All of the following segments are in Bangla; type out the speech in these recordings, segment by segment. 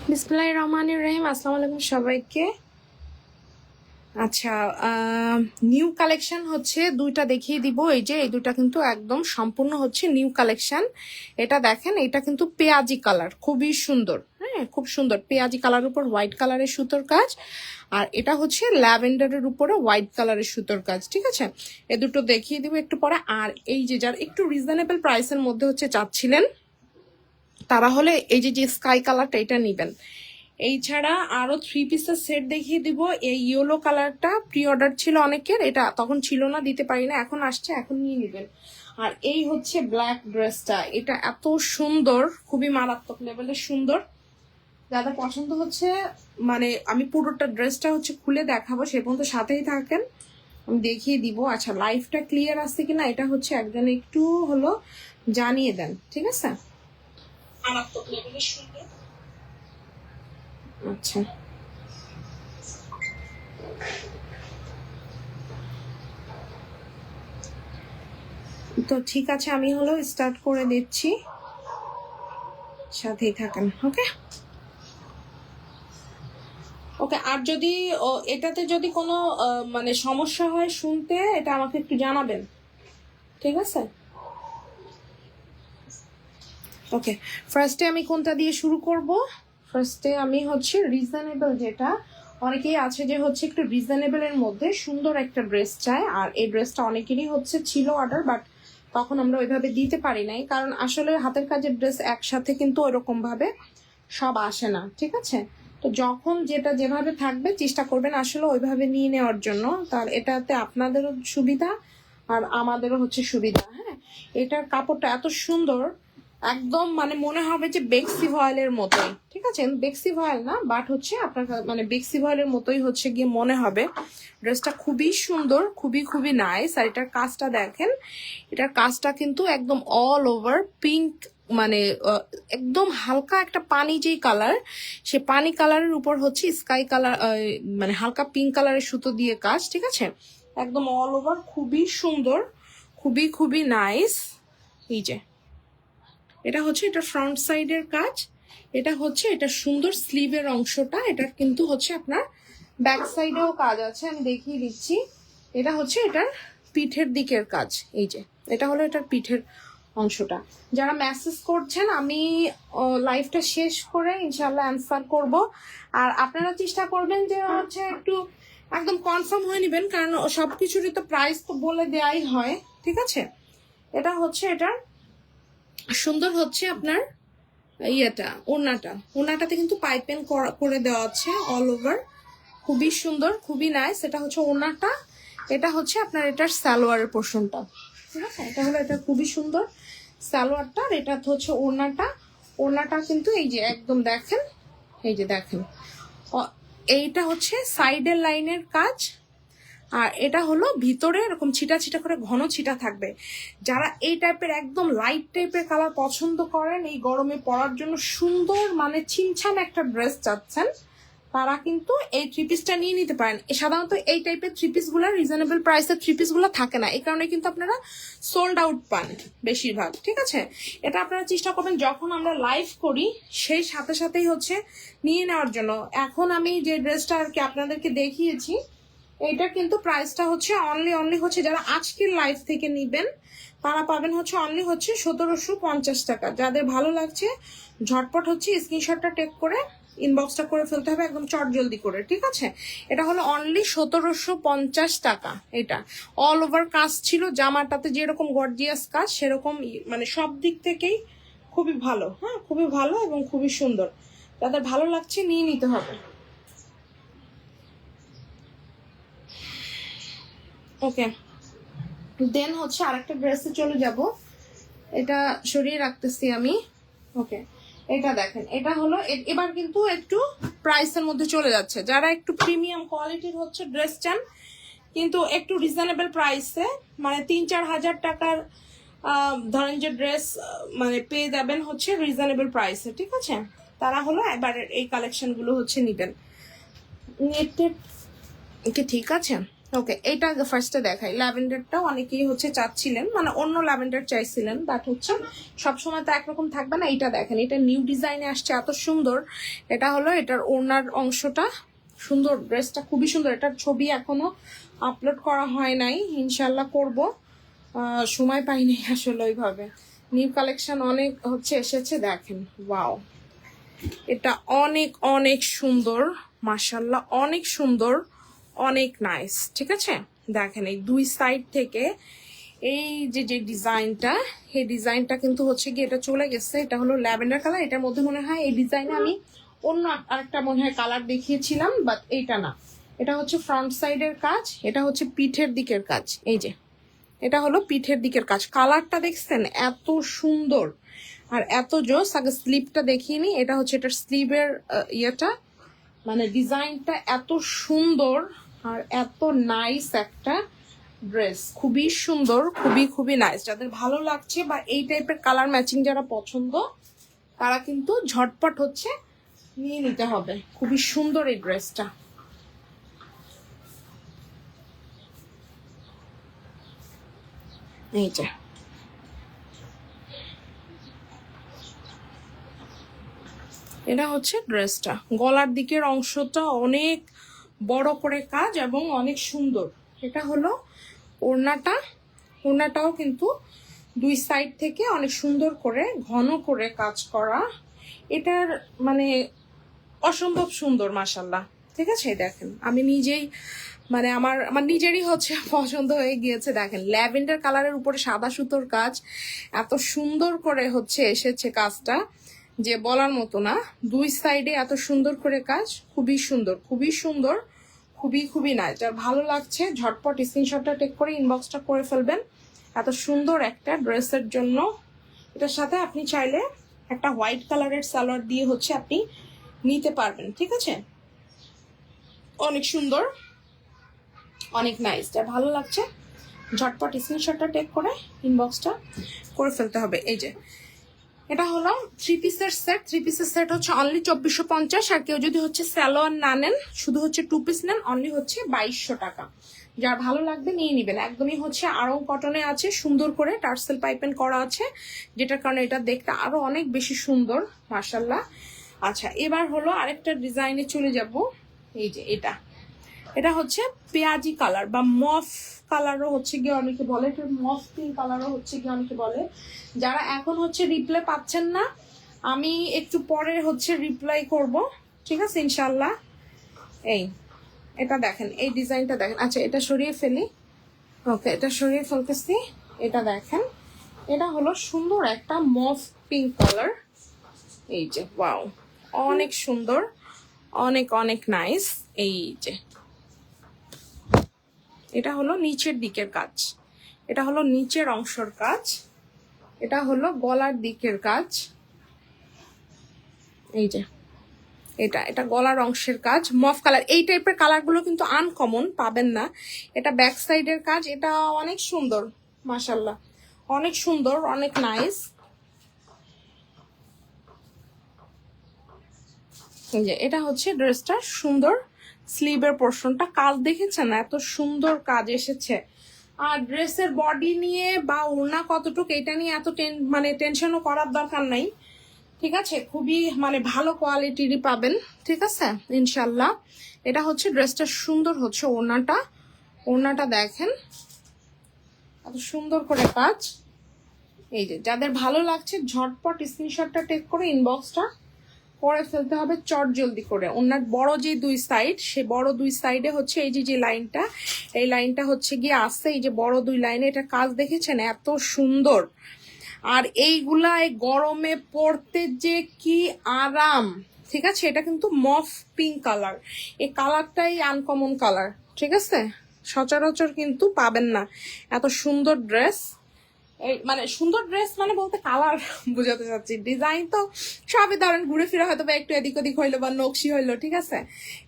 বিসমিল্লাহির রহমানির রহিম। আসসালামু আলাইকুম সবাইকে। আচ্ছা, নিউ কালেকশন হচ্ছে দুইটা দেখিয়ে দিব। এই যে এই দুটা কিন্তু একদম সম্পূর্ণ হচ্ছে নিউ কালেকশন। এটা দেখেন, এটা কিন্তু পেঁয়াজি কালার, খুবই সুন্দর। হ্যাঁ, খুব সুন্দর পেঁয়াজি কালার উপর হোয়াইট কালারের সুতোর কাজ, আর এটা হচ্ছে ল্যাভেন্ডারের উপরে হোয়াইট কালারের সুতোর কাজ। ঠিক আছে, এ দুটো দেখিয়ে দিব একটু পরে। আর এই যে যার একটু রিজনেবল প্রাইসের মধ্যে হচ্ছে চাচ্ছিলেন, তারা হলে এই যে যে স্কাই কালারটা এটা নিবেন। এই ছাড়া আরো 3 পিসের সেট দেখিয়ে দিব। এই ইয়েলো কালারটা প্রি অর্ডার ছিল অনেকের, এটা তখন ছিল না, দিতে পারি না, এখন আসছে, এখন নিয়ে নেবেন। আর এই হচ্ছে ব্ল্যাক ড্রেসটা, এটা এত সুন্দর, খুবই মারাত্মক লেভেলের সুন্দর। যাদের পছন্দ হচ্ছে, মানে আমি পুরোটা ড্রেসটা হচ্ছে খুলে দেখাবো, সে পর্যন্ত সাথেই থাকেন, আমি দেখিয়ে দিব। আচ্ছা, লাইফটা ক্লিয়ার আসছে কিনা এটা হচ্ছে একজন একটু হলো জানিয়ে দেন, ঠিক আছে? মারাত্মক লেভেলের সুন্দর। আচ্ছা, তো ঠিক আছে, আমি হলো স্টার্ট করে দিচ্ছি, সাথেই থাকেন। ওকে ওকে। আর যদি এটাতে যদি কোনো মানে সমস্যা হয় শুনতে, এটা আমাকে একটু জানাবেন, ঠিক আছে? ওকে, ফার্স্টে আমি কোনটা দিয়ে শুরু করব? ফার্স্টে আমি হচ্ছে রিজনেবল, যেটা অনেকেই আছে যে হচ্ছে একটু রিজনেবলের মধ্যে সুন্দর একটা ড্রেস চায়, আর এই ড্রেসটা অনেকেরই হচ্ছে ছিল অর্ডার, বাট তখন আমরা ওইভাবে দিতে পারি নাই, কারণ আসলে হাতের কাজের ড্রেস একসাথে কিন্তু ওইরকম ভাবে সব আসে না, ঠিক আছে? তো যখন যেটা যেভাবে থাকবে চেষ্টা করবেন আসলে ওইভাবে নিয়ে নেওয়ার জন্য, তার এটাতে আপনাদেরও সুবিধা আর আমাদেরও হচ্ছে সুবিধা। হ্যাঁ, এটার কাপড়টা এত সুন্দর, একদম মানে মনে হবে যে বেক্সি ভয়েলের মতোই, ঠিক আছে? বেক্সি ভয়েল না, বাট হচ্ছে আপনার মানে বেক্সি ভয়েলের মতোই হচ্ছে গিয়ে মনে হবে। ড্রেসটা খুবই সুন্দর, খুবই খুবই নাইস। আর এটার কাজটা দেখেন, এটার কাজটা কিন্তু একদম অল ওভার পিঙ্ক, মানে একদম হালকা একটা পানি যেই কালার, সে পানি কালারের উপর হচ্ছে স্কাই কালার, মানে হালকা পিঙ্ক কালারের সুতো দিয়ে কাজ, ঠিক আছে? একদম অল ওভার খুবই সুন্দর, খুবই খুবই নাইস। এই যে এটা হচ্ছে এটা ফ্রন্ট সাইডের কাজ, এটা হচ্ছে এটা সুন্দর স্লিভের অংশটা, এটা কিন্তু হচ্ছে আপনার ব্যাক সাইডেও কাজ আছে, আমি দেখিয়ে দিচ্ছি। এটা হচ্ছে এটার পিঠের দিকের কাজ। এই যে এটা হলো এটার পিঠের অংশটা। যারা মেসেজ করছেন, আমি লাইভটা শেষ করে ইনশাল্লাহ অ্যান্সার করব। আর আপনারা চেষ্টা করবেন যে হচ্ছে একটু একদম কনফার্ম হয়ে নেবেন, কারণ সবকিছুরই তো প্রাইস তো বলে দেওয়াই হয়, ঠিক আছে? এটা হচ্ছে এটার সুন্দর হচ্ছে আপনার ইয়েটা, ওড়নাটাতে কিন্তু পাইপেন করে দেওয়া আছে অল ওভার, খুবই সুন্দর, খুবই নাইস। এটা হচ্ছে ওড়নাটা, এটা হচ্ছে আপনার এটার সালোয়ারের পোর্শনটা, ঠিক আছে? এটা হলো এটা খুবই সুন্দর সালোয়ারটা, আর এটা হচ্ছে ওড়নাটা কিন্তু এই যে একদম দেখেন, এই যে দেখেন, এইটা হচ্ছে সাইডের লাইনের কাজ, আর এটা হলো ভিতরে এরকম ছিটা ছিটা করে ঘন ছিটা থাকবে। যারা এই টাইপের একদম লাইট টাইপের কালার পছন্দ করেন, এই গরমে পরার জন্য সুন্দর মানে ছিমছাম একটা ড্রেস চাচ্ছেন, তারা কিন্তু এই থ্রি পিসটা নিয়ে নিতে পারেন। সাধারণত এই টাইপের থ্রি পিস গুলো রিজনেবল প্রাইসের থ্রি পিস গুলো থাকে না, এই কারণে কিন্তু আপনারা সোল্ড আউট পান বেশিরভাগ, ঠিক আছে? এটা আপনারা চেষ্টা করবেন যখন আমরা লাইভ করি সেই সাথে সাথেই হচ্ছে নিয়ে নেওয়ার জন্য। এখন আমি যে ড্রেসটা আর কি আপনাদেরকে দেখিয়েছি, এইটা কিন্তু প্রাইসটা হচ্ছে অনলি হচ্ছে যারা আজকের লাইভ থেকে নিবেন তারা পাবেন হচ্ছে অনলি হচ্ছে 1750 টাকা। যাদের ভালো লাগছে ঝটপট হচ্ছে স্ক্রিনশটটা টেক করে ইনবক্সটা করে ফেলতে হবে একদম চট জলদি করে, ঠিক আছে? এটা হলো অনলি 1750 টাকা। এটা অল ওভার কাজ ছিল, জামাটাতে যেরকম গর্জিয়াস কাজ সেরকম, মানে সব দিক থেকেই খুবই ভালো। হ্যাঁ, খুবই ভালো এবং খুবই সুন্দর। যাদের ভালো লাগছে নিয়ে নিতে হবে। ওকে, দেন হচ্ছে আরেকটা ড্রেসে চলে যাব, এটা সরিয়ে রাখতেছি আমি। ওকে, এটা দেখেন, এটা হলো এবার কিন্তু একটু প্রাইসের মধ্যে চলে যাচ্ছে। যারা একটু প্রিমিয়াম কোয়ালিটির হচ্ছে ড্রেস চান কিন্তু একটু রিজনেবল প্রাইসে, মানে 3-4 হাজার টাকার ধরেন যে ড্রেস মানে পেয়ে যাবেন হচ্ছে রিজনেবল প্রাইসে, ঠিক আছে? তারা হলো এবার এই কালেকশনগুলো হচ্ছে নিবেন। নেটের কি ঠিক আছে? ওকে, এটা ফার্স্টে দেখাই। ল্যাভেন্ডারটা অনেকেই হচ্ছে চাচ্ছিলেন, মানে অন্য ল্যাভেন্ডার চাইছিলেন, বাট হচ্ছে সবসময় তো একরকম থাকবে না। এটা দেখেন, এটা নিউ ডিজাইনে আসছে, এত সুন্দর। এটা হলো এটার ওড়নার অংশটা, সুন্দর। ড্রেসটা খুবই সুন্দর। এটার ছবি এখনো আপলোড করা হয় নাই, ইনশাল্লাহ করব, সময় পাইনি আসলে ওইভাবে। নিউ কালেকশন অনেক হচ্ছে এসেছে, দেখেন। ওয়াও, এটা অনেক অনেক সুন্দর, মাশাল্লাহ অনেক সুন্দর, অনেক নাইস। ঠিক আছে, দেখেন এই দুই সাইড থেকে এই যে ডিজাইনটা, এই ডিজাইনটা কিন্তু হচ্ছে কি এটা চলে গেছে। এটা হলো ল্যাভেন্ডার কালার। এটার মধ্যে মনে হয় এই ডিজাইনে আমি অন্য আরেকটা মনে হয় কালার দেখিয়েছিলাম, বাট এইটা না। এটা হচ্ছে ফ্রন্ট সাইডের কাজ, এটা হচ্ছে পিঠের দিকের কাজ। এই যে এটা হলো পিঠের দিকের কাজ। কালারটা দেখছেন এত সুন্দর আর এত জোস। আগে স্লিভটা দেখিয়ে নি। এটা হচ্ছে এটার স্লিভের ইয়েটা, মানে ডিজাইনটা এত সুন্দর আর এত নাইস একটা ড্রেস। খুবই সুন্দর, খুবই খুবই নাইস। যাদের ভালো লাগছে বা এই টাইপের কালার ম্যাচিং যারা পছন্দ, তারা কিন্তু ঝটপট হচ্ছে নিয়ে নিতে হবে। খুবই সুন্দর এই ড্রেসটা। এই যে এটা হচ্ছে ড্রেসটা। গলার দিকের অংশটা অনেক বড় করে কাজ এবং অনেক সুন্দর। এটা হলো ওড়নাটা। ওড়নাটাও কিন্তু দুই সাইড থেকে অনেক সুন্দর করে ঘন করে কাজ করা। এটার মানে অসম্ভব সুন্দর, মাশাল্লাহ। ঠিক আছে, দেখেন আমি নিজেই মানে আমার আমার নিজেরই হচ্ছে পছন্দ হয়ে গিয়েছে। দেখেন ল্যাভেন্ডার কালারের উপরে সাদা সুতোর কাজ, এত সুন্দর করে হচ্ছে এসেছে কাজটা যে বলার মতো না। দুই সাইডে এত সুন্দর করে কাজ, খুবই সুন্দর, খুবই সুন্দর, খুবই খুবই নাইস। যার ভালো লাগছে ঝটপট স্ক্রিনশটটা টেক করে ইনবক্সটা করে ফেলবেন এত সুন্দর একটা ড্রেসের জন্য। এটার সাথে আপনি চাইলে একটা হোয়াইট কালারের সালোয়ার দিয়ে হচ্ছে আপনি নিতে পারবেন। ঠিক আছে, অনেক সুন্দর, অনেক নাইস। যার ভালো লাগছে ঝটপট স্ক্রিনশটটা টেক করে ইনবক্সটা করে ফেলতে হবে। এই যে এটা হলো থ্রি পিসের সেট। থ্রি পিসের সেট হচ্ছে অনলি 2450। আর কেউ যদি হচ্ছে সালোয়ার না নেন, শুধু হচ্ছে টু পিস নেন, অনলি হচ্ছে 2200 টাকা। যার ভালো লাগবে নিয়ে নিবেন। একদমই হচ্ছে আরং কটনে আছে, সুন্দর করে টার্সেল পাইপেন করা আছে, যেটার কারণে এটা দেখতে আরো অনেক বেশি সুন্দর, মাশাল্লাহ। আচ্ছা, এবার হলো আরেকটা ডিজাইনে চলে যাব। এই যে এটা হচ্ছে পেঁয়াজি কালার বা মফ কালারও হচ্ছে গিয়ে অনেকে বলে, এটা মফ পিঙ্ক কালারও হচ্ছে গিয়ে অনেকে বলে। যারা এখন হচ্ছে রিপ্লাই পাচ্ছেন না, আমি একটু পরে হচ্ছে রিপ্লাই করব, ঠিক আছে ইনশাল্লাহ। এটা দেখেন, এই ডিজাইনটা দেখেন। আচ্ছা, এটা সরিয়ে ফেলি। ওকে, এটা সরিয়ে ফেলতেছি। এটা দেখেন, এটা হলো সুন্দর একটা মফ পিঙ্ক কালার। এই যে ওয়াও, অনেক সুন্দর, অনেক অনেক নাইস। এই যে এটা হলো নিচের দিকের কাজ, এটা হলো নিচের অংশের কাজ, এটা হলো গলার দিকের কাজ। এই যে এটা গলার অংশের কাজ, মফ কালার। এই টাইপের কালারগুলো কিন্তু আনকমন, পাবেন না। এটা ব্যাক সাইডের কাজ, এটা অনেক সুন্দর, মাশাল্লাহ অনেক সুন্দর, অনেক নাইস। এই যে এটা হচ্ছে ড্রেসটা সুন্দর। স্লিভের পোর্শনটা কাজ দেখেছেন, এত সুন্দর কাজ এসেছে। আর ড্রেসের বডি নিয়ে বা ওড়না কতটুকু, এটা নিয়ে এত মানে টেনশনও করার দরকার নাই। ঠিক আছে, খুবই মানে ভালো কোয়ালিটিরই পাবেন। ঠিক আছে ইনশাল্লাহ। এটা হচ্ছে ড্রেসটা সুন্দর হচ্ছে ওড়নাটা দেখেন, এত সুন্দর করে কাজ। এই যে যাদের ভালো লাগছে ঝটপট স্ক্রিনশটটা টেক করে ইনবক্সটা করে ফেলতে হবে চট জলদি করে। ওনার বড় যে দুই সাইড, সে বড় দুই সাইডে হচ্ছে এই যে লাইনটা, এই লাইনটা হচ্ছে গিয়ে আসছে, এই যে বড় দুই লাইনে এটা কাজ দেখেছেন, এত সুন্দর। আর এইগুলা এই গরমে পরতে যে কি আরাম। ঠিক আছে, এটা কিন্তু মফ পিঙ্ক কালার, এই কালারটাই আনকমন কালার। ঠিক আছে, সচরাচর কিন্তু পাবেন না এত সুন্দর ড্রেস। এই মানে সুন্দর ড্রেস মানে বলতে কালার বুঝাতে চাচ্ছি, ডিজাইন তো সবই ধরেন ঘুরে ফিরে হয়তো বা একটু এদিক ওদিক হইলো বা নকশি হইলো, ঠিক আছে।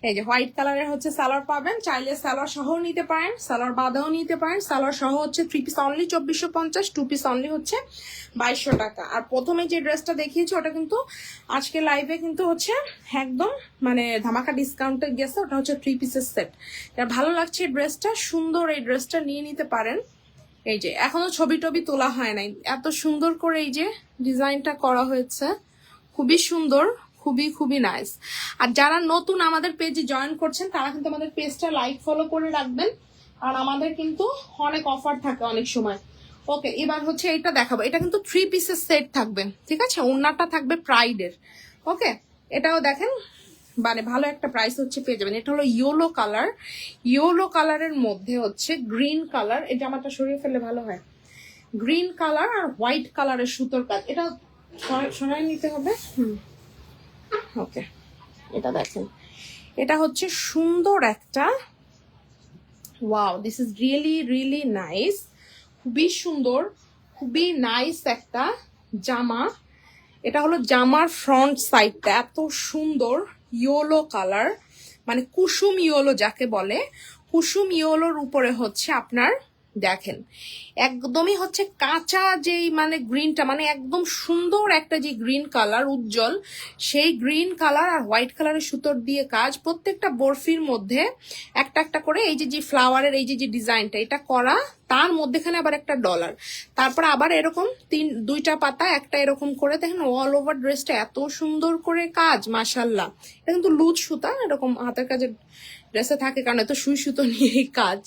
এই যে হোয়াইট কালারের হচ্ছে সালোয়ার পাবেন, চাইলে সালোয়ার সহ নিতে পারেন, সালোয়ার বাদেও নিতে পারেন। সালোয়ার সহ হচ্ছে 3 পিস অনলি 2450, 2 পিস অনলি হচ্ছে 2200 টাকা। আর প্রথমে যে ড্রেসটা দেখিয়েছি ওটা কিন্তু আজকে লাইভে কিন্তু হচ্ছে একদম মানে ধামাকা ডিসকাউন্টে গেছে, ওটা হচ্ছে 3 পিসের সেট। ভালো লাগছে এই ড্রেসটা, সুন্দর, এই ড্রেসটা নিয়ে নিতে পারেন। এই যে এখনো ছবি টবি তোলা হয় নাই, এত সুন্দর করে এই যে ডিজাইনটা করা হয়েছে, খুবই সুন্দর, খুবই খুবই নাইস। আর যারা নতুন আমাদের পেজে জয়েন করছেন তারা কিন্তু আমাদের পেজটা লাইক ফলো করে রাখবেন, আর আমাদের কিন্তু অনেক অফার থাকে অনেক সময়। ওকে, এবার হচ্ছে এইটা দেখাবো, এটা কিন্তু 3 পিসের সেট থাকবে, ঠিক আছে। ওড়নাটা থাকবে প্রাইডের। ওকে, এটাও দেখেন মানে ভালো একটা প্রাইস হচ্ছে পেয়ে যাবেন। এটা হলো ইয়েলো কালার, ইয়েলো কালারের মধ্যে হচ্ছে গ্রিন কালার, এই জামাটা সরিয়ে ফেললে ভালো হয়, গ্রিন কালার আর হোয়াইট কালারের সুতোর কাজ, এটা সরাই নিতে হবে। ওকে, এটা দেখেন, এটা হচ্ছে সুন্দর একটা, wow, this is really really nice, খুবই সুন্দর, খুবই নাইস একটা জামা। এটা হলো জামার ফ্রন্ট সাইডটা এত সুন্দর, ইয়েলো কালার মানে কুসুম ইয়েলো যাকে বলে, কুসুম ইয়েলোর উপরে হচ্ছে আপনার দেখেন একদমই হচ্ছে কাঁচা যেই মানে গ্রিনটা, মানে একদম সুন্দর একটা যে গ্রিন কালার উজ্জ্বল, সেই গ্রিন কালার আর হোয়াইট কালারের সুতোর দিয়ে কাজ, প্রত্যেকটা বরফির মধ্যে একটা একটা করে এই যে ফ্লাওয়ারের এই যে ডিজাইনটা এটা করা, তার মধ্যেখানে আবার একটা ডলার, তারপর আবার এরকম দুইটা পাতা একটা এরকম করে, দেখেন অল ওভার ড্রেসটা এত সুন্দর করে কাজ, মাশাল্লাহ। এটা কিন্তু লুজ সুতা, এরকম হাতের কাজের ড্রেসে থাকে কারণ এত সুই সুতো নিয়েই কাজ।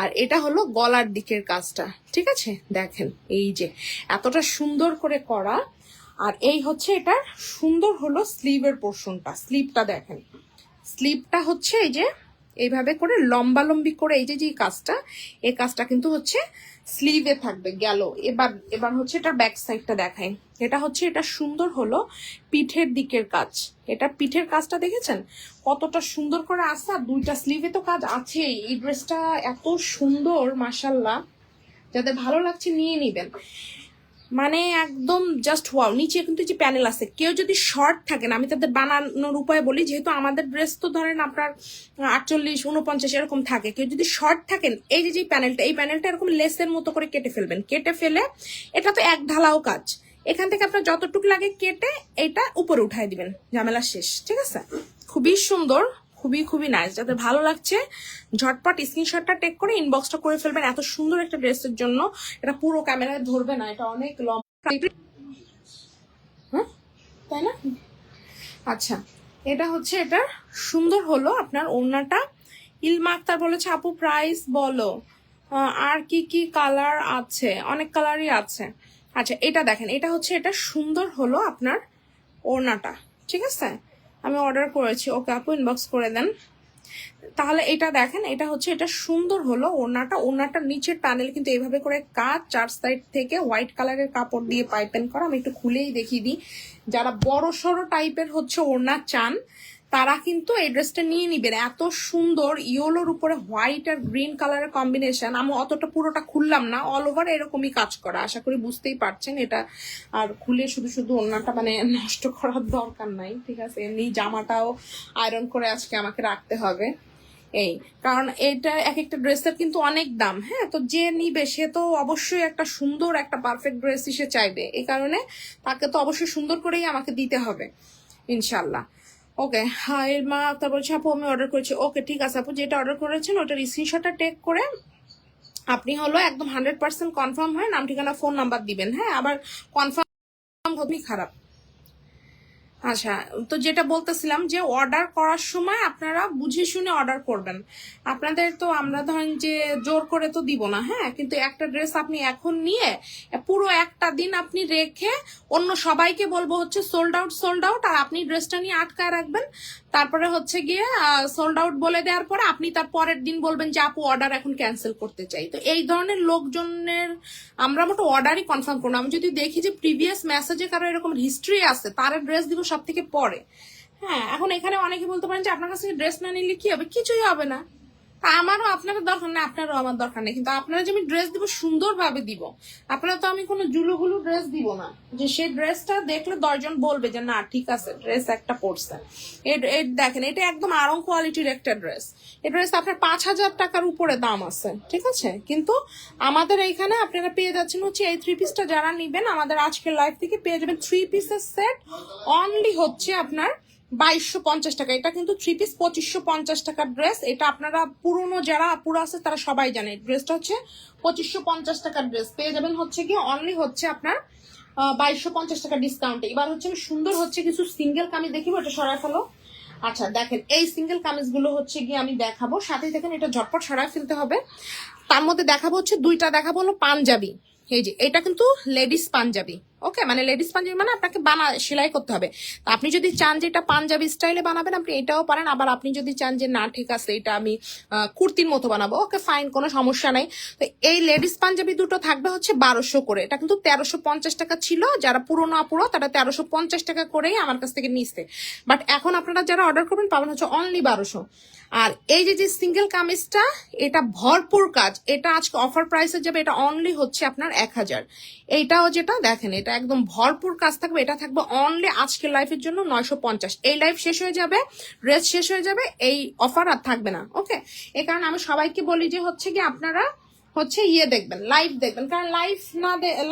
আর এটা হলো গলার দিকের কাজটা, ঠিক আছে, দেখেন এই যে এতটা সুন্দর করে করা। আর এই হচ্ছে এটা সুন্দর হলো স্লিভের পোর্শনটা, স্লিভটা দেখেন, স্লিভটা হচ্ছে এই যে এইভাবে করে লম্বা লম্বি করে এই যে কাজটা, এই কাজটা কিন্তু হচ্ছে স্লিভে থাকবে গেল। এবার হচ্ছে এটা ব্যাক সাইডটা দেখাই, এটা হচ্ছে এটা সুন্দর হলো পিঠের দিকের কাজ, এটা পিঠের কাজটা দেখেছেন কতটা সুন্দর করে আছে, আর দুইটা স্লিভে তো কাজ আছে। এই ড্রেসটা এত সুন্দর মাশাল্লাহ, যাদের ভালো লাগছে নিয়ে নিবেন, মানে একদম জাস্ট ওয়াও। নিচে কিন্তু যে প্যানেল আছে, কেউ যদি শর্ট থাকেন, আমি তাদের বানানোর উপায় বলি, যেহেতু আমাদের ড্রেস তো ধরেন আপনার 48, 49 এরকম থাকে, কেউ যদি শর্ট থাকেন এই যে প্যানেলটা, এই প্যানেলটা এরকম লেসের মতো করে কেটে ফেলবেন, কেটে ফেলে এটা তো এক ঢালাও কাজ, এখান থেকে আপনার যতটুকু লাগে কেটে এটা উপরে উঠাই দিবেন, ঝামেলা শেষ, ঠিক আছে। খুবই সুন্দর, খুবই খুবই নাইস। যাদের ভালো লাগছে ঝটপট স্ক্রিনশটটা টেক করে ইনবক্সটা করে ফেলবেন, এত সুন্দর একটা ড্রেসের জন্য। এটা পুরো ক্যামেরায় ধরবে না, এটা অনেক লম্বা, হ্যাঁ তাই না। আচ্ছা, এটা হচ্ছে এটা সুন্দর হলো আপনার ওড়নাটা। ইলমা আক্তার বলেছে আপু প্রাইস বলো, আর কি কি কালার আছে, অনেক কালারই আছে। আচ্ছা, এটা দেখেন, এটা হচ্ছে এটা সুন্দর হলো আপনার ওড়নাটা, ঠিক আছে, আমি অর্ডার করেছি। ওকে আপু ইনবক্স করে দেন। তাহলে এটা দেখেন, এটা হচ্ছে এটা সুন্দর হলো ওড়নাটা, ওড়নাটার নিচের প্যানেল কিন্তু এইভাবে করে কাজ, চার সাইড থেকে হোয়াইট কালারের কাপড় দিয়ে পাইপেন করা। আমি একটু খুলেই দেখিয়ে দিই, যারা বড় সড়ো টাইপের হচ্ছে ওড়না চান তারা কিন্তু এই ড্রেসটা নিয়ে নিবেন, এত সুন্দর ইয়েলোর উপরে হোয়াইট আর গ্রিন কালারের কম্বিনেশন। আমি অতটা পুরোটা খুললাম না, অল ওভার এরকমই কাজ করা, আশা করি বুঝতেই পারছেন এটা। আর খুলে শুধু শুধু ওড়নাটা মানে নষ্ট করার দরকার নাই, ঠিক আছে, এমনি জামাটাও আয়রন করে আজকে আমাকে রাখতে হবে, এই কারণ এটা এক একটা ড্রেসের কিন্তু অনেক দাম, হ্যাঁ, তো যে নিবে সে তো অবশ্যই একটা সুন্দর একটা পারফেক্ট ড্রেস সে চাইবে, এই কারণে তাকে তো অবশ্যই সুন্দর করেই আমাকে দিতে হবে ইনশাল্লাহ। ওকে, হ্যাঁ মা তারপর বলছে আপু আমি অর্ডার করেছি। ওকে ঠিক আছে আপু, যেটা অর্ডার করেছেন ওটার স্ক্রিনশটটা টেক করে আপনি হলো একদম 100% কনফার্ম হয় নাম ঠিকানা ফোন নাম্বার দিবেন, হ্যাঁ, আবার কনফার্ম হতেই খারাপ। আচ্ছা, তো যেটা বলতেছিলাম যে অর্ডার করার সময় আপনারা বুঝে শুনে অর্ডার করবেন। আপনাদের তো আমরা ধরেন যে জোর করে তো দিব না, হ্যাঁ, কিন্তু একটা ড্রেস আপনি এখন নিয়ে পুরো একটা দিন আপনি রেখে অন্য সবাইকে বলবো হচ্ছে সোল্ড আউট সোল্ড আউট, আর আপনি ড্রেসটা নিয়ে আটকায় রাখবেন, তারপরে হচ্ছে গিয়ে সোল্ড আউট বলে দেওয়ার পরে আপনি তার পরের দিন বলবেন যে আপু অর্ডার এখন ক্যান্সেল করতে চাই। তো এই ধরনের লোকজনের আমরা মোটো অর্ডারই কনফার্ম করবো। আমি যদি দেখি যে প্রিভিয়াস মেসেজে কারো এরকম হিস্ট্রি আছে, তার ড্রেস দিব সব থেকে পরে। হ্যাঁ, এখন এখানে অনেকে বলতে পারেন যে আপনার কাছে ড্রেস না নিলে কি হবে, কিছুই হবে না, তা আমারও আপনারও দরকার নেই, আপনারও আমার দরকার নেই, কিন্তু আপনারা যে আমি ড্রেস দিব সুন্দরভাবে দিব। আপনারা তো আমি কোনো জুলুগুলু ড্রেস দিব না যে সেই ড্রেসটা দেখলে 10 জন বলবে যে না ঠিক আছে ড্রেস একটা পরছে। দেখেন এটা একদম আরং কোয়ালিটির একটা ড্রেস। এই ড্রেস আপনার 5,000 টাকার উপরে দাম আছে, ঠিক আছে? কিন্তু আমাদের এইখানে আপনারা পেয়ে যাচ্ছেন হচ্ছে এই 3 পিসটা যারা নিবেন আমাদের আজকের লাইভ থেকে পেয়ে যাবেন 3 পিসের সেট অনলি হচ্ছে আপনার 2250 টাকা। এটা কিন্তু 3 পিস 2550 টাকার ড্রেস। এটা আপনারা পুরনো যারা পুরো আছে তারা সবাই জানে ড্রেসটা হচ্ছে 2550 টাকার ড্রেস পেয়ে যাবেন হচ্ছে কি অনলি হচ্ছে আপনার 2250 টাকা ডিসকাউন্টে। এবার হচ্ছে আমি সুন্দর হচ্ছে কিছু সিঙ্গেল কামিজ দেখিব, এটা সরায় ফেলো। আচ্ছা দেখেন এই সিঙ্গেল কামিজ গুলো হচ্ছে গিয়ে আমি দেখাবো, সাথে দেখেন এটা ঝটপট সরায় ফেলতে হবে। তার মধ্যে দেখাবো হচ্ছে দুইটা দেখাবো হলো পাঞ্জাবি। এই যে এটা কিন্তু লেডিস পাঞ্জাবি, ওকে, মানে লেডিস পাঞ্জাবি মানে আপনাকে সেলাই করতে হবে। তো আপনি যদি চান যে এটা পাঞ্জাবি স্টাইলে বানাবেন আপনি এটাও পারেন, আবার আপনি যদি চান যে না ঠিক আছে এটা আমি কুর্তির মতো বানাবো, ওকে ফাইন, কোনো সমস্যা নাই। তো এই লেডিস পাঞ্জাবি দুটো থাকবে হচ্ছে 1200 করে। এটা কিন্তু 1350 টাকা ছিল, যারা পুরোনো আপুরো তারা 1350 টাকা করেই আমার কাছ থেকে নিচ্ছে। বাট এখন আপনারা যারা অর্ডার করবেন পাবেন হচ্ছে অনলি 1200। আর এই যে সিঙ্গেল কামিজটা এটা ভরপুর কাজ, এটা আজকে অফার প্রাইসে যাবে, এটা অনলি হচ্ছে আপনার 1000। এইটাও যেটা দেখেন এটা একদম ভরপুর কাজ থাকবে, এটা থাকবে অনলি আজকের লাইফের জন্য 950। এই লাইফ শেষ হয়ে যাবে, ড্রেস শেষ হয়ে যাবে, এই অফার আর থাকবে না, ওকে। এই কারণে আমি সবাইকে বলি যে হচ্ছে কি আপনারা হচ্ছে দেখবেন, লাইভ দেখবেন, কারণ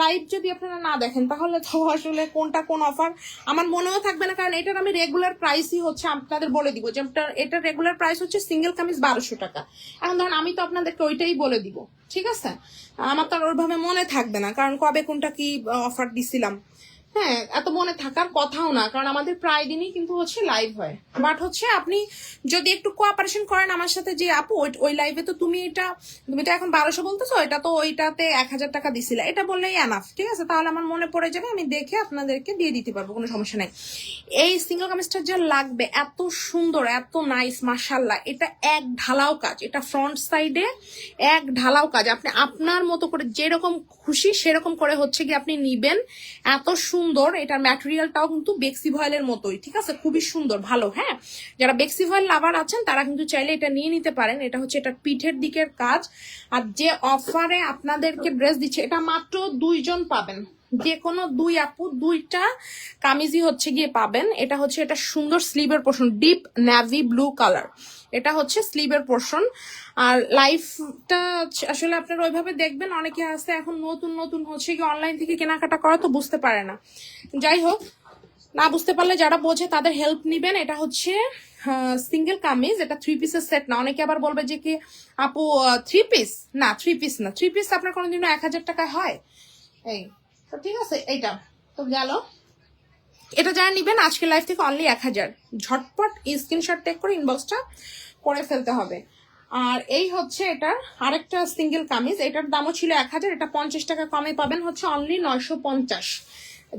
লাইভ যদি আপনারা না দেখেন তাহলে তো আসলে কোনটা কোন অফার আমার মনেও থাকবে না। কারণ এটার আমি রেগুলার প্রাইসই হচ্ছে আপনাদের বলে দিব যে এটার রেগুলার প্রাইস হচ্ছে সিঙ্গেল কামিজ 1200 টাকা। এখন ধরেন আমি তো আপনাদেরকে ওইটাই বলে দিব, ঠিক আছে? আমার তো আর ওইভাবে মনে থাকবে না, কারণ কবে কোনটা কি অফার দিছিলাম, হ্যাঁ এত মনে থাকার কথাও না, কারণ আমাদের প্রায় দিনই কিন্তু হচ্ছে লাইভ হয়। বাট হচ্ছে আপনি যদি একটু কোঅপারেশন করেন আমার সাথে যে আপু ওই লাইভে তো তুমি তো এখন 1200 বলতেছো, এটা তো ওইটাতে 1000 টাকা দিছিলে, এটা বললেই এনাফ, ঠিক আছে? তাহলে আমার মনে পড়ে যাবে, আমি দেখে আপনাদেরকে দিয়ে দিতে পারবো, কোনো সমস্যা নাই। এই সিঙ্গেল কামিজটা যা লাগবে এত সুন্দর এত নাইস মাশাল্লাহ, এটা এক ঢালাও কাজ, এটা ফ্রন্ট সাইডে এক ঢালাও কাজ, আপনি আপনার মতো করে যেরকম খুশি সেরকম করে হচ্ছে কি আপনি নিবেন। এত সুন্দর, এটার ম্যাটেরিয়ালটাও কিন্তু বেক্সি ভয়েলের মতোই, ঠিক আছে? খুবই সুন্দর ভালো। হ্যাঁ, যারা বেক্সি ভয়েল লাভার আছেন তারা কিন্তু চাইলে এটা নিয়ে নিতে পারেন। এটা হচ্ছে এটার পিঠের দিকের কাজ। আর যে অফারে আপনাদেরকে ড্রেস দিচ্ছে এটা মাত্র 2 জন পাবেন, যে কোনো 2 আপু 2টা কামিজই হচ্ছে গিয়ে পাবেন। এটা হচ্ছে এটা সুন্দর স্লিভের portion, deep navy blue colour, এটা হচ্ছে স্লিভের পোর্শন। আর লাইফটা আসলে আপনারা ওইভাবে দেখবেন, অনেকে আছে এখন নতুন নতুন হচ্ছে কি অনলাইন থেকে কেনাকাটা করা তো বুঝতে পারে না। যাই হোক, না বুঝতে পারলে যারা বোঝে তাদের হেল্প নিবেন। এটা হচ্ছে সিঙ্গেল কামিজ, এটা 3 পিসের সেট না। অনেকে আবার বলবে যে কি আপু 3 পিস না, 3 পিস না, 3 পিস আপনার কোনোদিনও 1000 টাকায় হয়? এই তো ঠিক আছে, এইটা তো গেল। এটা যারা নিবেন আজকে লাইভ থেকে অনলি 1000, ঝটপট স্ক্রিনশট টেক করে ইনবক্সটা করে ফেলতে হবে। আর এই হচ্ছে এটার আরেকটা সিঙ্গেল কামিজ, এটার দামও ছিল 1000, এটা 50 টাকা কমে পাবেন হচ্ছে অনলি 950।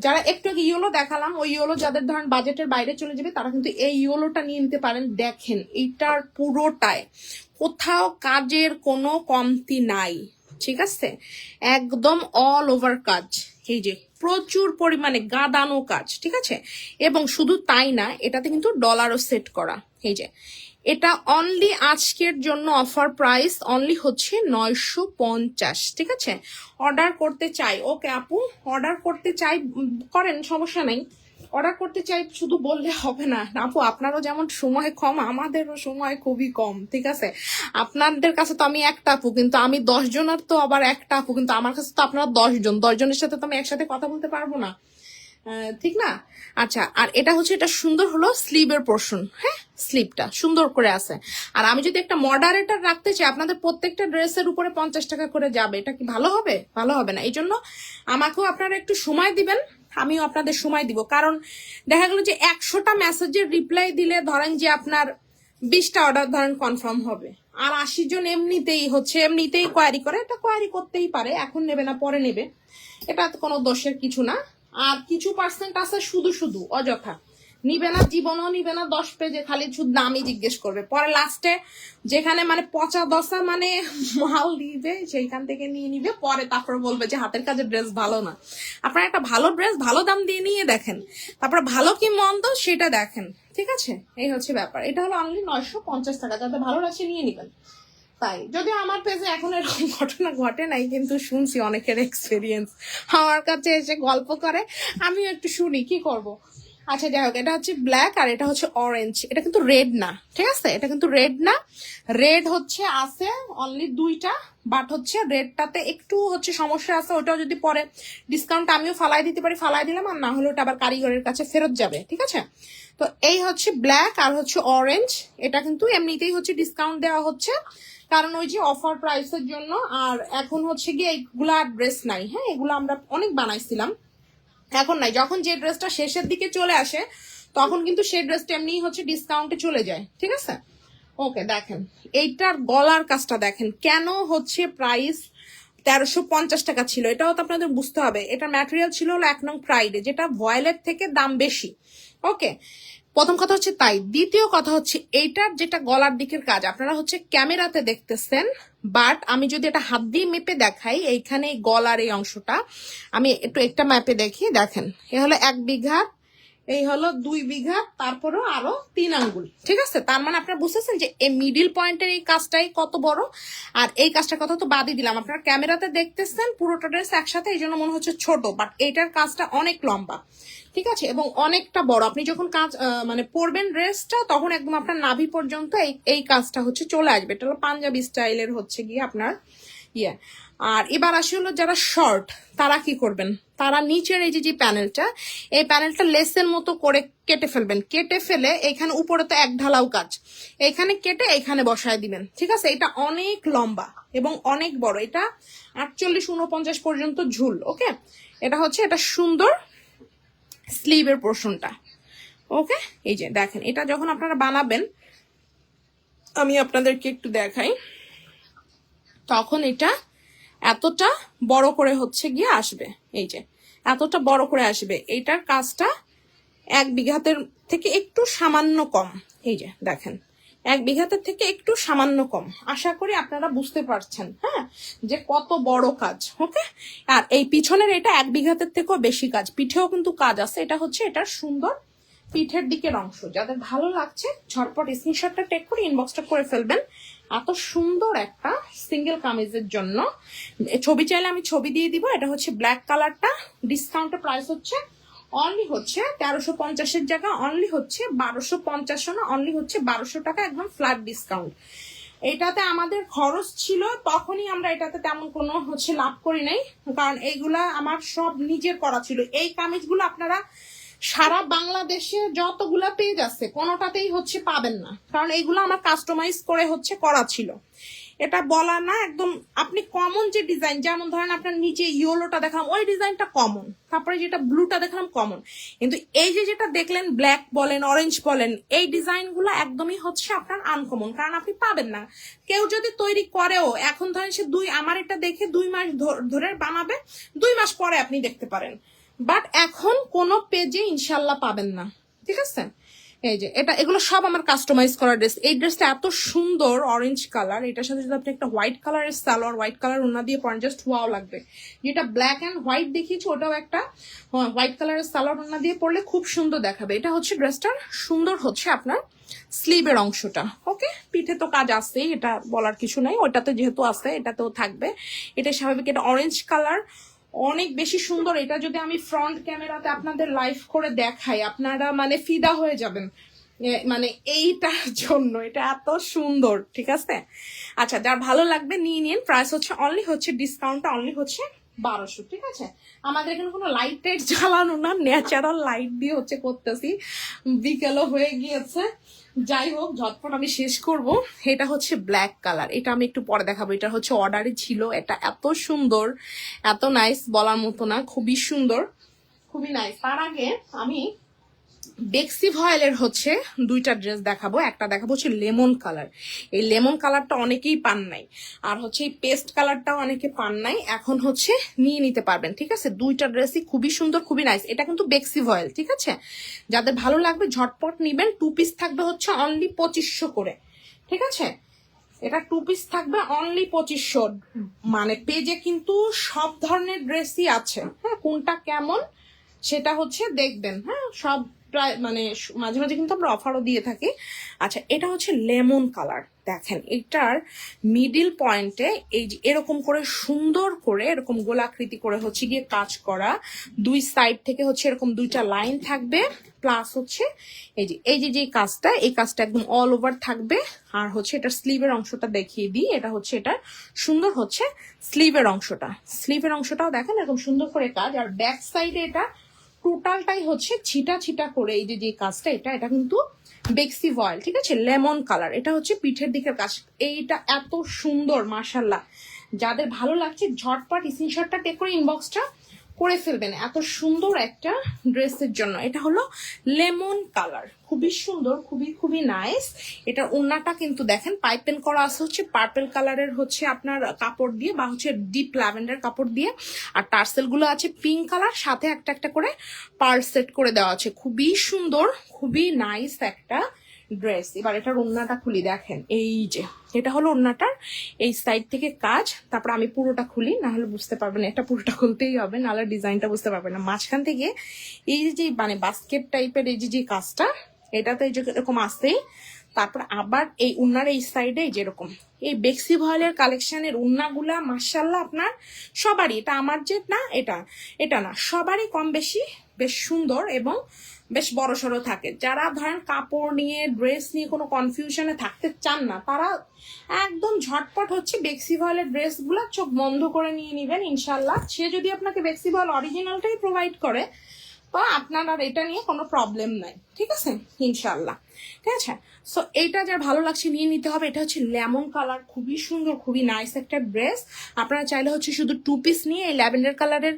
যারা একটু ইয়েলো দেখালাম, ওই ইয়েলো যাদের ধরেন বাজেটের বাইরে চলে যাবে তারা কিন্তু এই ইয়েলোটা নিয়ে নিতে পারেন। দেখেন এইটার পুরোটায় কোথাও কাজের কোনো কমতি নাই, ঠিক আছে? একদম অল ওভার কাজ, এই যে প্রচুর পরিমাণে গাদানো কাজ, ঠিক আছে? এবং শুধু তাই না, এটাতে কিন্তু ডলারও সেট করা। এই যে এটা অনলি আজকের জন্য অফার প্রাইস অনলি হচ্ছে 950, ঠিক আছে? অর্ডার করতে চাই, ওকে আপু অর্ডার করতে চাই করেন, সমস্যা নেই। অর্ডার করতে চাই শুধু বললে হবে না আপু, আপনারও যেমন সময় কম আমাদেরও সময় খুবই কম, ঠিক আছে? আপনাদের কাছে তো আমি একটা আপু, কিন্তু আমি 10 জনের তো আবার একটা আপু, কিন্তু আমার কাছে তো আপনারা 10 জন, 10 জনের সাথে তো আমি একসাথে কথা বলতে পারবো না, ঠিক না? আচ্ছা, আর এটা হচ্ছে এটা সুন্দর হলো স্লিভের পোর্শন, হ্যাঁ স্লিভটা সুন্দর করে আছে। আর আমি যদি একটা মডারেটর রাখতে চাই আপনাদের প্রত্যেকটা ড্রেসের উপরে 50 টাকা করে যাবে, এটা কি ভালো হবে? ভালো হবে না। এই জন্য আমাকেও আপনারা একটু সময় দিবেন, আমিও আপনাদের সময় দিব। কারণ দেখা গেল যে 100টা মেসেজের রিপ্লাই দিলে ধরেন যে আপনার 20টা অর্ডার ধরেন কনফার্ম হবে, আর 80 জন এমনিতেই কোয়ারি করে, এটা কোয়ারি করতেই পারে, এখন নেবে না পরে নেবে, এটা কোনো দোষের কিছু না। আর কিছু পার্সেন্ট আছে শুধু শুধু অযথা নিবে না, জীবনও নিবে না, 10 পেজে খালি শুধু নামই জিজ্ঞেস করবে, পরে লাস্টে যেখানে মানে পচা দশা মানে মাল দিবে সেইখান থেকে নিয়ে নিবে, পরে তারপর বলবে যে হাতের কাজের ড্রেস ভালো না। আপনারা একটা ভালো ড্রেস ভালো দাম দিয়ে নিয়ে দেখেন, তারপর ভালো কি মন্দ সেটা দেখেন, ঠিক আছে? এই হচ্ছে ব্যাপার। এটা হলো অনলি 950 টাকা, যাতে ভালো লাগছে নিয়ে নিবেন। তাই যদিও আমার পেজে এখন এরকম ঘটনা ঘটে নাই, কিন্তু শুনছি অনেকের এক্সপিরিয়েন্স আমার কাছে এসে গল্প করে, আমিও একটু শুনি, কি করব। আচ্ছা যাই হোক, এটা হচ্ছে ব্ল্যাক আর এটা হচ্ছে অরেঞ্জ, এটা কিন্তু রেড না, ঠিক আছে, এটা কিন্তু রেড না। রেড হচ্ছে আছে অনলি দুইটা, বাট হচ্ছে রেডটাতে একটু হচ্ছে সমস্যা আছে, ওটাও যদি পরে ডিসকাউন্ট আমিও ফালাই দিতে পারি, ফালাই দিলাম, আর না হলে ওটা আবার কারিগরের কাছে ফেরত যাবে, ঠিক আছে। তো এই হচ্ছে ব্ল্যাক আর হচ্ছে অরেঞ্জ, এটা কিন্তু এমনিতেই হচ্ছে ডিসকাউন্ট দেওয়া হচ্ছে, কারণ ওই যে অফার প্রাইসের জন্য। আর এখন হচ্ছে গিয়ে এইগুলা ড্রেস নাই, হ্যাঁ এগুলো আমরা অনেক বানাইছিলাম, এখন নাই। যখন যে ড্রেসটা শেষের দিকে চলে আসে তখন কিন্তু সেই ড্রেসটা এমনি হচ্ছে ডিসকাউন্টে চলে যায়, ঠিক আছে। ওকে, দেখেন এইটার গলার কাজটা দেখেন, কেন হচ্ছে প্রাইস 1350 টাকা ছিল, এটাও তো আপনাদের বুঝতে হবে। এটা ম্যাটেরিয়াল ছিল হলো 1 নং প্রাইডে, যেটা ভয়েলের থেকে দাম বেশি। ওকে, প্রথম কথা হচ্ছে তাই। দ্বিতীয় কথা হচ্ছে এইটার যেটা গলার দিকের কাজ আপনারা হচ্ছে ক্যামেরাতে দেখতেছেন, বাট আমি যদি এটা হাত দিয়ে মেপে দেখাই, এইখানে গলার এই অংশটা আমি একটু একটা ম্যাপে দেখি, দেখেন এ হলো 1 বিঘা, এই হলো 2 বিঘা, তারপরেও আরো 3 আঙ্গুল, ঠিক আছে। তার মানে আপনারা বুঝতেছেন যে এই মিডিল পয়েন্টের এই কাজটাই কত বড়, আর এই কাজটার কথা তো বাদই দিলাম। আপনারা ক্যামেরাতে দেখতেছেন পুরোটা ড্রেস একসাথে, এই জন্য মনে হচ্ছে ছোট, বাট এইটার কাজটা অনেক লম্বা, ঠিক আছে, এবং অনেকটা বড়। আপনি যখন কাজ মানে পরবেন ড্রেসটা, তখন একদম আপনার নাভি পর্যন্ত এই কাজটা হচ্ছে চলে আসবে। এটা হলো পাঞ্জাবি স্টাইলের হচ্ছে গিয়ে আপনার ইয়ে। আর এবার আসে হলো যারা শর্ট, তারা কি করবেন, তারা নিচের এই যে প্যানেলটা, এই প্যানেলটা লেসের মতো করে কেটে ফেলবেন। কেটে ফেলে এখানে উপরে তো এক ঢালাও কাজ, এখানে কেটে এখানে বসায় দিবেন, ঠিক আছে। এটা অনেক লম্বা এবং অনেক বড়, এটা 48-49 পর্যন্ত ঝুল। ওকে, এটা হচ্ছে এটা সুন্দর স্লিভের পোর্শনটা। ওকে, এই যে দেখেন, এটা যখন আপনারা বানাবেন, আমি আপনাদেরকে একটু দেখাই, তখন এটা এতটা বড় করে হচ্ছে গিয়ে আসবে, এই যে এতটা বড় করে আসবে। এইটার কাজটা 1 বিঘাতের থেকে একটু সামান্য কম, এই যে দেখেন 1 বিঘাতের থেকে একটু সামান্য কম। আশা করি আপনারা বুঝতে পারছেন, হ্যাঁ, যে কত বড় কাজ। ওকে, আর এই পিছনের এটা 1 বিঘাতের থেকেও বেশি কাজ, পিঠেও কিন্তু কাজ আছে। এটা হচ্ছে এটার সুন্দর পিঠের দিকের অংশ। যাদের ভালো লাগছে ঝটপট স্ক্রিনশটটা টেক করে ইনবক্সটা করে ফেলবেন। এত সুন্দর একটা সিঙ্গেল কামিজের জন্য ছবি চাইলে আমি ছবি দিয়ে দিব। এটা হচ্ছে ব্ল্যাক কালারটা, ডিসকাউন্টের প্রাইস হচ্ছে অনলি হচ্ছে 1350-এর জায়গা অনলি হচ্ছে 1250, না অনলি হচ্ছে 1200 টাকা, একদম ফ্ল্যাট ডিসকাউন্ট। এটাতে আমাদের খরচ ছিল, তখনই আমরা এটাতে তেমন কোনো হচ্ছে লাভ করি নাই, কারণ এইগুলা আমার সব নিজের করা ছিল। এই কামিজগুলো আপনারা সারা বাংলাদেশে যতগুলা পেজ আছে কোনোটাতেই হচ্ছে পাবেন না, কারণ এইগুলো আমার কাস্টমাইজ করে হচ্ছে করা ছিল। এটা বলা না, একদম আপনি কমন যে ডিজাইন, যেমন ধরেন আপনার নিচে ইয়েলোটা দেখালাম, ওই ডিজাইনটা কমন, তারপরে যেটা ব্লুটা দেখালাম কমন, কিন্তু এই যে যেটা দেখলেন ব্ল্যাক বলেন অরেঞ্জ বলেন, এই ডিজাইনগুলো একদমই হচ্ছে আপনার আনকমন, কারণ আপনি পাবেন না। কেউ যদি তৈরি করেও, এখন ধরেন সে আমার এটা দেখে 2 মাস ধরে বানাবে, 2 মাস পরে আপনি দেখতে পারেন, বাট এখন কোনো পেজে ইনশাল্লাহ পাবেন না, ঠিক আছে। এই যে এগুলো সব আমার কাস্টমাইজ করা ড্রেস। এই ড্রেসটা এত সুন্দর অরেঞ্জ কালার, এটার সাথে যদি আপনি একটা হোয়াইট কালারের সালোয়ার, হোয়াইট কালার ওনা দিয়ে পরেন, জাস্ট ওয়াও লাগবে। যেটা ব্ল্যাক এন্ড হোয়াইট দেখিয়েছি, ওটাও একটা হোয়াইট কালারের সালোয়ার ওনা দিয়ে পরলে খুব সুন্দর দেখাবে। এটা হচ্ছে ড্রেসটার সুন্দর হচ্ছে আপনার স্লিভের অংশটা। ওকে, পিঠে তো কাজ আছে, এটা বলার কিছু নাই, ওটাতে যেহেতু আছে এটাতেও থাকবে, এটা স্বাভাবিক। এটা অরেঞ্জ কালার, অনেক বেশি সুন্দর। এটা যদি আমি ফ্রন্ট ক্যামেরাতে আপনাদের লাইভ করে দেখাই, আপনারা মানে ফিদা হয়ে যাবেন, মানে এইটার জন্য। এটা এত সুন্দর, ঠিক আছে। আচ্ছা, যার ভালো লাগবে নিয়ে নিন। প্রাইস হচ্ছে অনলি হচ্ছে ডিসকাউন্টটা অনলি হচ্ছে 1200, ঠিক আছে। আমাদের এখানে কোনো লাইট টাইট জ্বালানো না, ন্যাচারাল লাইট দিয়ে হচ্ছে করতেছি। বিকেলও হয়ে গিয়েছে, যাই হোক ঝটপট আমি শেষ করব। এটা হচ্ছে ব্ল্যাক কালার, এটা আমি একটু পরে দেখাবো। এটা হচ্ছে অর্ডারে ছিল, এটা এত সুন্দর, এত নাইস, বলার মতো না, খুবই সুন্দর, খুবই নাইস। তার আগে আমি বেক্সি ভয়েলের হচ্ছে 2টা ড্রেস দেখাবো। একটা দেখাবো হচ্ছে লেমন কালার, এই লেমন কালারটা অনেকেই পান নাই, আর হচ্ছে এই পেস্ট কালারটাও অনেকে পান নাই, এখন হচ্ছে নিয়ে নিতে পারবেন, ঠিক আছে। 2টা ড্রেসই খুবই সুন্দর, খুবই নাইস। এটা কিন্তু বেক্সি ভয়েল, ঠিক আছে। যাদের ভালো লাগবে ঝটপট নিবেন। 2 পিস থাকবে হচ্ছে অনলি 2500 করে, ঠিক আছে। এটা 2 পিস থাকবে অনলি 2500। মানে পেজে কিন্তু সব ধরনের ড্রেসই আছে, হ্যাঁ, কোনটা কেমন সেটা হচ্ছে দেখবেন, হ্যাঁ, সব প্রায় মানে মাঝে মাঝে কিন্তু আমরা অফারও দিয়ে থাকি। আচ্ছা, এটা হচ্ছে লেমন কালার। দেখেন এটার মিডিল পয়েন্টে এই যে এরকম করে সুন্দর করে এরকম গোলাকৃতি করে হচ্ছে গিয়ে কাজ করা, দুই সাইড থেকে হচ্ছে এরকম দুইটা লাইন থাকবে, প্লাস হচ্ছে এই যে কাজটা, এই কাজটা একদম অল ওভার থাকবে। আর হচ্ছে এটার স্লিভের অংশটা দেখিয়ে দিই, এটা হচ্ছে এটা সুন্দর হচ্ছে স্লিভের অংশটা, স্লিভের অংশটাও দেখেন এরকম সুন্দর করে কাজ। আর ব্যাক সাইডে এটা টোটালটাই হচ্ছে ছিটা ছিটা করে এই যে কাজটা, এটা কিন্তু বেক্সি ভয়েল, ঠিক আছে, লেমন কালার। এটা হচ্ছে পিঠের দিকের কাজ। এইটা এত সুন্দর মাশাল্লাহ, যাদের ভালো লাগছে ঝটপট স্ক্রিনশটটা টেক করে ইনবক্সটা করে ফেলবেন এত সুন্দর একটা ড্রেসের জন্য। এটা হলো লেমন কালার, খুবই সুন্দর, খুবই খুবই নাইস। এটার ওড়নাটা কিন্তু দেখেন পাইপেন করা আছে হচ্ছে পার্পল কালারের হচ্ছে আপনার কাপড় দিয়ে, বা হচ্ছে ডিপ ল্যাভেন্ডার কাপড় দিয়ে। আর টার্সেল গুলো আছে পিঙ্ক কালার, সাথে একটা একটা করে পার্ল সেট করে দেওয়া আছে। খুবই সুন্দর, খুবই নাইস একটা ড্রেস। এবার এটার ওড়নাটা খুলি, দেখেন এই যে এটা হলো ওড়নাটার এই সাইড থেকে কাজ। তারপর আমি পুরোটা খুলি, না হলে বুঝতে পারবেন, এটা পুরোটা খুলতেই হবে, নাহলে ডিজাইনটা বুঝতে পারবেন না। মাঝখান থেকে এই যে মানে বাস্কেট টাইপের এই যে কাজটা, এটা তো এই যে এরকম আসতেই। তারপর আবার এই উন্নার এই সাইডে যেরকম এই বেক্সি ভয়েলের কালেকশনের উন্নাগুলা মাশাল্লাহ আপনার সবারই, এটা আমার যে না এটা না, সবারই কম বেশি বেশ সুন্দর এবং বেশ বড় সড়ো থাকে। যারা ধরেন কাপড় নিয়ে ড্রেস নিয়ে কোনো কনফিউশনে থাকতে চান না, তারা একদম ঝটপট হচ্ছে বেক্সি ভয়েলের ড্রেসগুলো চোখ বন্ধ করে নিয়ে নেবেন ইনশাল্লাহ। সে যদি আপনাকে বেক্সি ভয়েল অরিজিনালটাই প্রোভাইড করে, তো আপনার আর এটা নিয়ে কোনো প্রবলেম নাই, ঠিক আছে ইনশাল্লাহ। ঠিক আছে, সো এইটা যার ভালো লাগছে নিয়ে নিতে হবে। এটা হচ্ছে লেমন কালার, খুবই সুন্দর, খুবই নাইস একটা ড্রেস। আপনারা চাইলে হচ্ছে শুধু 2 পিস নিয়ে এই ল্যাভেন্ডার কালারের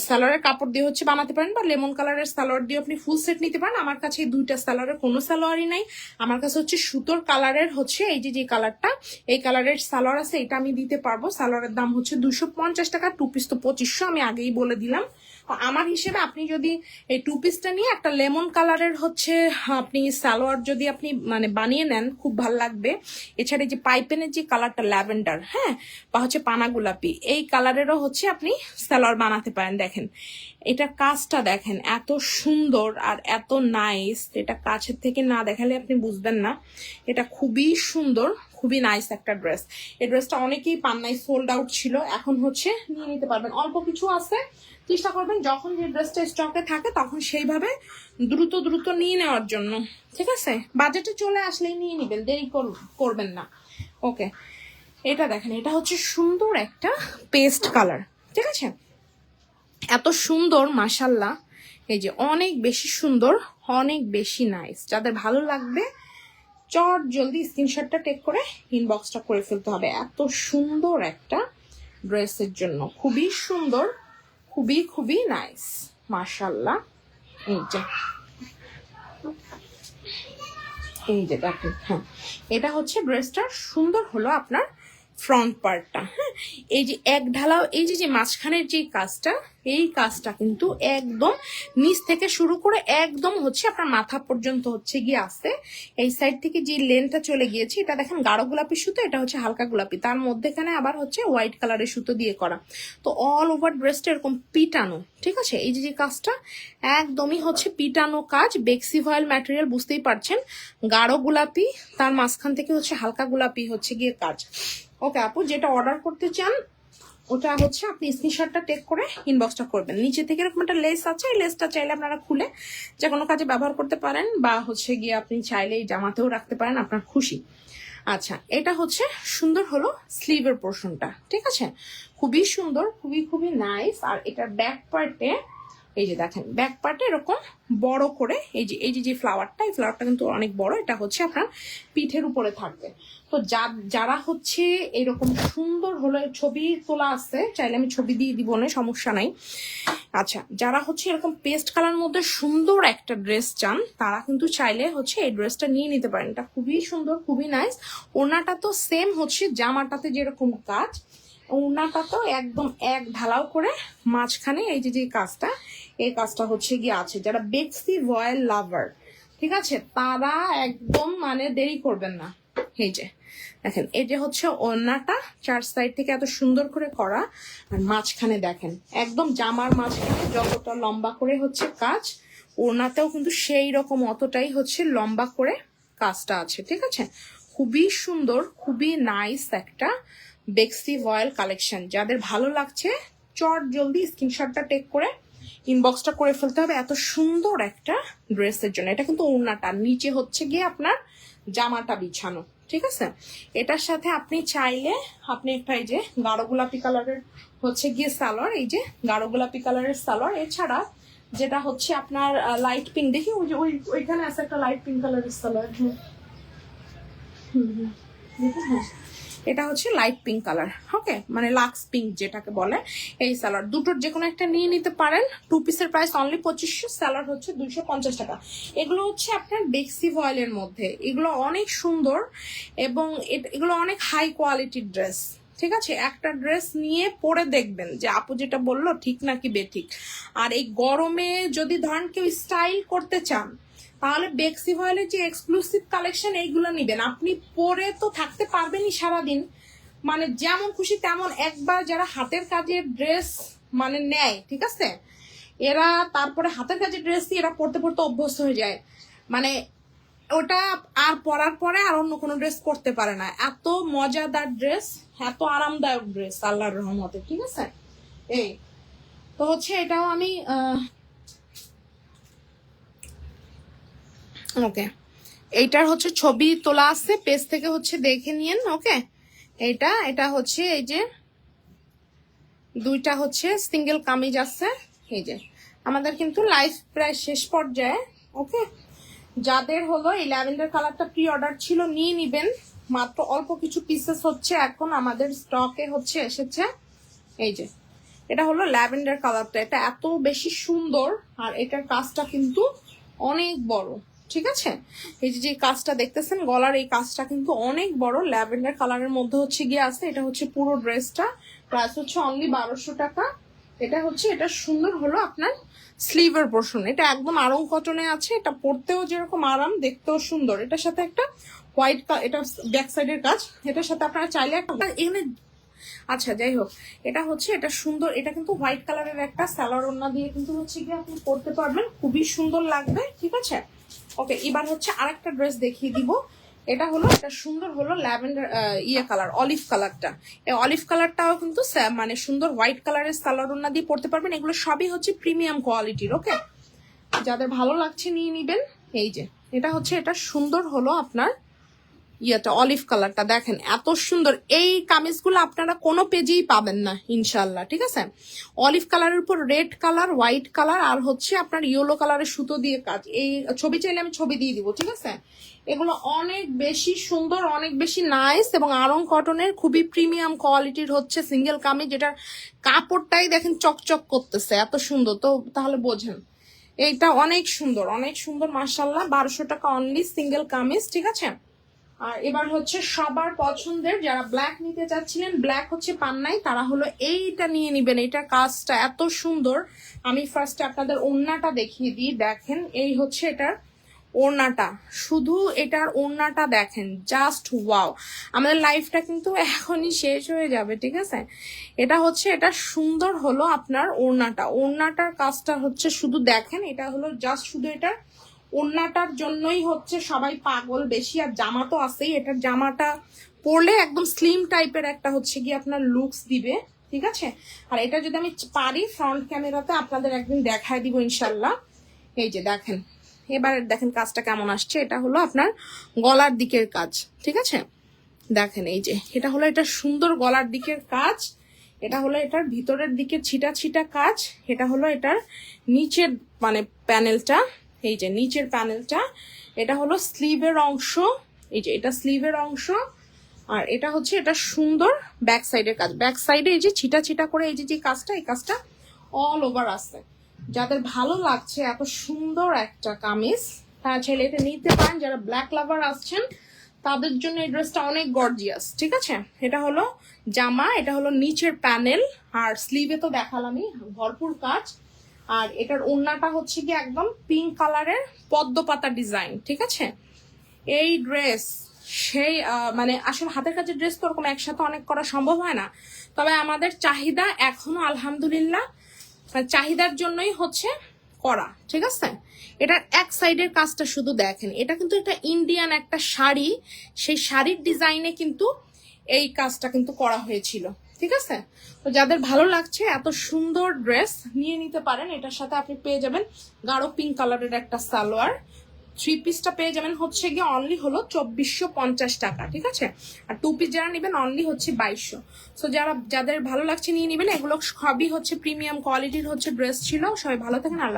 সালোয়ারের কাপড় দিয়ে হচ্ছে বানাতে পারেন, বা লেমন কালারের সালোয়ার দিয়ে আপনি ফুল সেট নিতে পারেন। আমার কাছে এই দুইটা সালোয়ারের কোনো সালোয়ারই নাই, আমার কাছে হচ্ছে সুতোর কালারের হচ্ছে এই যে কালারটা, এই কালারের সালোয়ার আছে, এটা আমি দিতে পারবো। সালোয়ারের দাম হচ্ছে 250 টাকা, 2 পিস তো 2500, আমি আগেই বলে দিলাম। আমার হিসেবে আপনি যদি এই 2 পিসটা নিয়ে একটা লেমন কালারের হচ্ছে আপনি সালোয়ার যদি আপনি মানে বানিয়ে নেন, খুব ভালো লাগবে। এছাড়া যে পাইপেনের যে কালারটা ল্যাভেন্ডার, হ্যাঁ, বা হচ্ছে পানা গোলাপি, এই কালারেরও হচ্ছে আপনি সালোয়ার বানাতে পারেন। দেখেন এটা কাজটা দেখেন এত সুন্দর আর এত নাইস, এটা কাছের থেকে না দেখালে আপনি বুঝবেন না। এটা খুবই সুন্দর, খুবই নাইস একটা ড্রেস। এই ড্রেসটা অনেকেই পান নাই, সোল্ড আউট ছিল, এখন হচ্ছে নিয়ে নিতে পারবেন। অল্প কিছু আছে, চেষ্টা করবেন যখন যে ড্রেসটা স্টকে থাকে তখন সেইভাবে দ্রুত দ্রুত নিয়ে নেওয়ার জন্য, ঠিক আছে। বাজেটে চলে আসলেই নিয়ে নেবেন, দেরি করবেন না। ওকে, এটা দেখেন, এটা হচ্ছে সুন্দর একটা পেস্ট কালার, ঠিক আছে, এত সুন্দর মাশাল্লাহ, এই যে অনেক বেশি সুন্দর, অনেক বেশি নাইস। যাদের ভালো লাগবে চট জলদি স্ক্রিনশটটা টেক করে ইনবক্সটা করে ফেলতে হবে। এত সুন্দর একটা ড্রেসের জন্য, খুবই সুন্দর, খুবই খুবই নাইস মাশাল্লাহ। এই যে দেখেন, হ্যাঁ, এটা হচ্ছে ড্রেসটার সুন্দর হলো আপনার ফ্রন্ট পার্টটা, হ্যাঁ, এই যে এক ঢালাও এই যে মাঝখানের যে কাজটা, এই কাজটা কিন্তু একদম নিচ থেকে শুরু করে একদম হচ্ছে আপনার মাথা পর্যন্ত হচ্ছে গিয়ে আসে। এই সাইড থেকে যে লেনটা চলে গিয়েছে, এটা দেখেন গাঢ় গোলাপি সুতো, এটা হচ্ছে হালকা গোলাপি, তার মধ্যেখানে আবার হচ্ছে হোয়াইট কালারের সুতো দিয়ে করা। তো অল ওভার ড্রেসটা এরকম পিটানো, ঠিক আছে। এই যে কাজটা একদমই হচ্ছে পিটানো কাজ, বেক্সি ভয়েল ম্যাটেরিয়াল, বুঝতেই পারছেন, গাঢ় গোলাপি, তার মাঝখান থেকে হচ্ছে হালকা গোলাপি হচ্ছে গিয়ে কাজ। ওকে আপু, যেটা অর্ডার করতে চান ওটা হচ্ছে আপনি স্ক্রিনশটটা টেক করে ইনবক্সটা করবেন। নিচে থেকে এরকম একটা লেস আছে, এই লেসটা চাইলে আপনারা খুলে যে কোনো কাজে ব্যবহার করতে পারেন, বা হচ্ছে গিয়ে আপনি চাইলে এই জামাতেও রাখতে পারেন, আপনার খুশি। আচ্ছা, এটা হচ্ছে সুন্দর হলো স্লিভের পোর্শনটা, ঠিক আছে, খুবই সুন্দর, খুবই খুবই নাইস। আর এটার ব্যাক পার্টে এই যে দেখেন, ব্যাক পার্টে এরকম বড় করে এই যে ফ্লাওয়ারটা, এই ফ্লাওয়ারটা কিন্তু অনেক বড়, এটা হচ্ছে আপনার পিঠের উপরে থাকবে। তো যারা হচ্ছে এরকম সুন্দর হলো, ছবি তোলা আছে, চাইলে আমি ছবি দিয়ে দিব না, সমস্যা নাই। আচ্ছা, যারা হচ্ছে এরকম পেস্ট কালার মধ্যে সুন্দর একটা ড্রেস চান, তারা কিন্তু চাইলে হচ্ছে এই ড্রেসটা নিয়ে নিতে পারেন। এটা খুবই সুন্দর, খুবই নাইস। ওড়নাটা তো সেম হচ্ছে জামাটাতে যেরকম কাজ, ওড়নাটা তো একদম এক ঢালাও করে মাঝখানে এই যে কাজটা, এই কাজটা হচ্ছে গিয়ে আছে। যারা বেক্সি ভয়েল লাভার, ঠিক আছে, তারা একদম মানে দেরি করবেন না। এই যে দেখেন, এই যে হচ্ছে ওড়নাটা চার সাইড থেকে এত সুন্দর করে করা, আর মাঝখানে দেখেন একদম জামার মাঝখানে যতটা লম্বা করে হচ্ছে কাজ, ওড়নাতেও কিন্তু সেই রকম অতটাই হচ্ছে লম্বা করে কাজটা আছে, ঠিক আছে। খুবই সুন্দর, খুবই নাইস একটা বেক্সি ভয়েল কালেকশন। যাদের ভালো লাগছে চট জলদি স্ক্রিনশটটা টেক করে ইনবক্সটা করে ফেলতে হবে এত সুন্দর একটা ড্রেসের জন্য। এটা কিন্তু ওড়নাটা, নিচে হচ্ছে গিয়ে আপনার জামাটা বিছানো, ঠিক আছে। এটার সাথে আপনি চাইলে আপনি একটা এই যে গাঢ় গোলাপি কালারের হচ্ছে গিয়ে সালোয়ার, এই যে গাঢ় গোলাপি কালারের সালোয়ার, এছাড়া যেটা হচ্ছে আপনার লাইট পিঙ্ক, দেখি ওই যে ওইখানে আছে একটা লাইট পিঙ্ক কালারের সালোয়ার, এটা হচ্ছে লাইট পিঙ্ক কালার, ওকে, মানে লাক্স পিঙ্ক যেটাকে বলে। এই সালোয়ার দুটোর যে কোনো একটা নিয়ে নিতে পারেন। 2 পিসের প্রাইস অনলি 2500, সালোয়ার হচ্ছে 250 টাকা। এগুলো হচ্ছে আপনার বেক্সি ভয়েলের মধ্যে, এগুলো অনেক সুন্দর এবং এগুলো অনেক হাই কোয়ালিটির ড্রেস, ঠিক আছে। একটা ড্রেস নিয়ে পরে দেখবেন যে আপু যেটা বললো ঠিক নাকি বেঠিক। আর এই গরমে যদি ধরেন কেউ স্টাইল করতে চান তাহলে বেক্সি ভয়েলের যে এক্সক্লুসিভ কালেকশন এইগুলো নিবেন, আপনি পরে তো থাকতে পারবেনই সারাদিন, মানে যেমন খুশি তেমন। একবার যারা হাতের কাজের ড্রেস মানে নেয়, ঠিক আছে, এরা তারপরে হাতের কাজের ড্রেস এরা পরতে পরতে অভ্যস্ত হয়ে যায়, মানে ওটা আর পরার পরে আর অন্য কোনো ড্রেস করতে পারে না। এত মজাদার ড্রেস, এত আরামদায়ক ড্রেস আল্লাহর রহমতে, ঠিক আছে। এই তো হচ্ছে এটাও আমি ওকে, এইটার হচ্ছে ছবি তোলা আছে পেজ থেকে, হচ্ছে দেখে নিয়েন, ওকে। এটা হচ্ছে এই যে দুইটা হচ্ছে সিঙ্গেল কামিজ আছে। এই যে আমাদের কিন্তু লাইফ প্রায় শেষ পর্যায়ে, ওকে। যাদের হলো এই ল্যাভেন্ডার কালারটা প্রি অর্ডার ছিল নিয়ে নিবেন, মাত্র অল্প কিছু পিসেস হচ্ছে এখন আমাদের স্টকে হচ্ছে এসেছে। এই যে এটা হলো ল্যাভেন্ডার কালারটা, এটা এত বেশি সুন্দর আর এটার কাজটা কিন্তু অনেক বড়, ঠিক আছে। এই যে কাজটা দেখতেছেন গলার, এই কাজটা কিন্তু অনেক বড়, ল্যাভেন্ডার কালারের মধ্যে হচ্ছে গিয়ে আছে। এটা হচ্ছে পুরো ড্রেসটা, প্রাইস হচ্ছে অনলি 1200 টাকা। এটা হচ্ছে এটা সুন্দর হলো আপনার স্লিভের পোর্শন, এটা একদম আড়ং কটনে আছে, এটা পরতেও যেরকম আরাম, দেখতেও সুন্দর। এটার সাথে একটা হোয়াইট, এটা ব্যাক সাইডের কাজ, এটার সাথে আপনারা চাইলে একটা এখানে, আচ্ছা যাই হোক, এটা হচ্ছে এটা সুন্দর, এটা কিন্তু হোয়াইট কালারের একটা সালোয়ার ওড়না দিয়ে কিন্তু হচ্ছে গিয়ে আপনি পরতে পারবেন, খুবই সুন্দর লাগবে, ঠিক আছে। ওকে, এবার হচ্ছে আরেকটা ড্রেস দেখিয়ে দিব। এটা হলো, এটা সুন্দর হলো ল্যাভেন্ডার ইয়ে কালার, অলিভ কালারটা। এই অলিভ কালারটাও কিন্তু মানে সুন্দর হোয়াইট কালারের সালোয়ার ওড়না দিয়ে পরতে পারবেন। এগুলো সবই হচ্ছে প্রিমিয়াম কোয়ালিটির, ওকে। যাদের ভালো লাগছে নিয়ে নিবেন। এই যে এটা হচ্ছে, এটা সুন্দর হলো আপনার ইয়েটা অলিভ কালারটা, দেখেন এত সুন্দর। এই কামিজগুলো আপনারা কোনো পেজেই পাবেন না ইনশাল্লাহ, ঠিক আছে। অলিভ কালারের উপর রেড কালার, হোয়াইট কালার আর হচ্ছে আপনার ইয়েলো কালারের সুতো দিয়ে কাজ। এই ছবি চাইলে আমি ছবি দিয়ে দিব, ঠিক আছে। এগুলো অনেক বেশি সুন্দর, অনেক বেশি নাইস এবং আরং কটনের খুবই প্রিমিয়াম কোয়ালিটির হচ্ছে সিঙ্গেল কামিজ, যেটার কাপড়টাই দেখেন চকচক করতেছে, এত সুন্দর। তো তাহলে বোঝেন এইটা অনেক সুন্দর, অনেক সুন্দর মাশাল্লাহ। 1200 টাকা অনলি সিঙ্গেল কামিজ, ঠিক আছে। আর এবার হচ্ছে সবার পছন্দের, যারা ব্ল্যাক নিতে চাচ্ছিলেন ব্ল্যাক হচ্ছে পান নাই, তারা হলো এইটা নিয়ে নিবেন। এটার কাজটা এত সুন্দর। আমি ফার্স্টে আপনাদের ওড়নাটা দেখিয়ে দিই, দেখেন এই হচ্ছে এটার ওড়নাটা, শুধু এটার ওড়নাটা দেখেন, জাস্ট ওয়াও। আমাদের লাইফটা কিন্তু এখনই শেষ হয়ে যাবে, ঠিক আছে। এটা হচ্ছে, এটা সুন্দর হলো আপনার ওড়নাটা, ওড়নাটার কাজটা হচ্ছে শুধু দেখেন, এটা হলো জাস্ট শুধু এটার ওড়নাটার জন্যই হচ্ছে সবাই পাগল বেশি। আর জামা তো আছেই, এটার জামাটা পরলে একদম স্লিম টাইপের একটা হচ্ছে কি আপনার লুকস দিবে, ঠিক আছে। আর এটা যদি আমি পারি ফ্রন্ট ক্যামেরাতে আপনাদের একদিন দেখায় দিব ইনশাল্লাহ। এই যে দেখেন, এবার দেখেন কাজটা কেমন আসছে। এটা হলো আপনার গলার দিকের কাজ, ঠিক আছে। দেখেন এই যে এটা হলো এটা সুন্দর গলার দিকের কাজ, এটা হলো এটার ভিতরের দিকে ছিটা ছিটা কাজ, এটা হলো এটার নিচের মানে প্যানেলটা, এই যে নিচের প্যানেলটা, এটা হলো স্লিভের অংশ, এই যে এটা স্লিভের অংশ। আর এটা হচ্ছে এটা সুন্দর ব্যাক সাইডের কাজ, ব্যাক সাইডে এই যে ছিটা ছিটা করে এই যে কাজটা, এই কাজটা অল ওভার আছে। যাদের ভালো লাগছে এত সুন্দর একটা কামিজ, তারা চাইলে এটা নিতে পারেন। যারা ব্ল্যাক লাভার আসছেন তাদের জন্য এই ড্রেসটা অনেক গর্জিয়াস, ঠিক আছে। এটা হলো জামা, এটা হলো নিচের প্যানেল, আর স্লিভে তো দেখালামই ভরপুর কাজ। আর এটার ওড়নাটা হচ্ছে কি একদম পিঙ্ক কালারের পদ্ম পাতা ডিজাইন, ঠিক আছে। এই ড্রেস সেই মানে আসলে হাতের কাজের ড্রেস তো ওরকম একসাথে অনেক করা সম্ভব হয় না, তবে আমাদের চাহিদা এখনো আলহামদুলিল্লাহ, চাহিদার জন্যই হচ্ছে করা, ঠিক আছে? এটার এক সাইডের কাজটা শুধু দেখেন, এটা কিন্তু একটা ইন্ডিয়ান একটা শাড়ি, সেই শাড়ির ডিজাইনে কিন্তু এই কাজটা কিন্তু করা হয়েছিল, ঠিক আছে? তো যাদের ভালো লাগছে এত সুন্দর ড্রেস নিয়ে নিতে পারেন। এটার সাথে আপনি পেয়ে যাবেন গাঢ় পিঙ্ক কালারের একটা সালোয়ার, থ্রি পিসটা পেয়ে যাবেন হচ্ছে গিয়ে অনলি হলো 2450 টাকা, ঠিক আছে? আর টু পিস যারা নেবেন অনলি হচ্ছে 2200। সো যাদের ভালো লাগছে নিয়ে নেবেন। এগুলো সবই হচ্ছে প্রিমিয়াম কোয়ালিটির হচ্ছে ড্রেস ছিল। সবাই ভালো থাকেন। আল্লাহ।